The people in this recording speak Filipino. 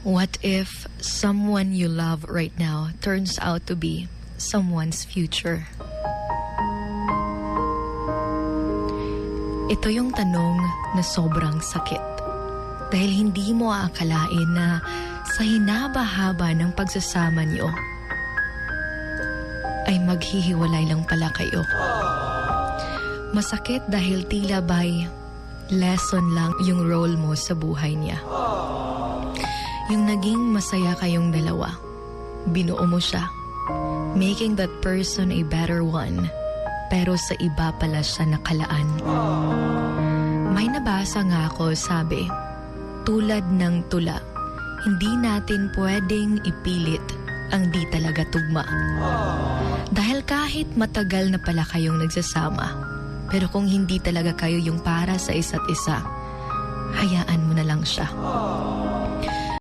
What if someone you love right now turns out to be someone's future? Ito yung tanong na sobrang sakit. Dahil hindi mo aakalain na sa hinaba-haba ng pagsasama niyo, ay maghihiwalay lang pala kayo. Masakit dahil tila ba'y lesson lang yung role mo sa buhay niya. Yung naging masaya kayong dalawa, binuo mo siya, making that person a better one, pero sa iba pala siya nakalaan. May nabasa nga ako, sabi, tulad ng tula, hindi natin pwedeng ipilit ang di talaga tugma. Dahil kahit matagal na pala kayong nagsasama, pero kung hindi talaga kayo yung para sa isa't isa, hayaan mo na lang siya.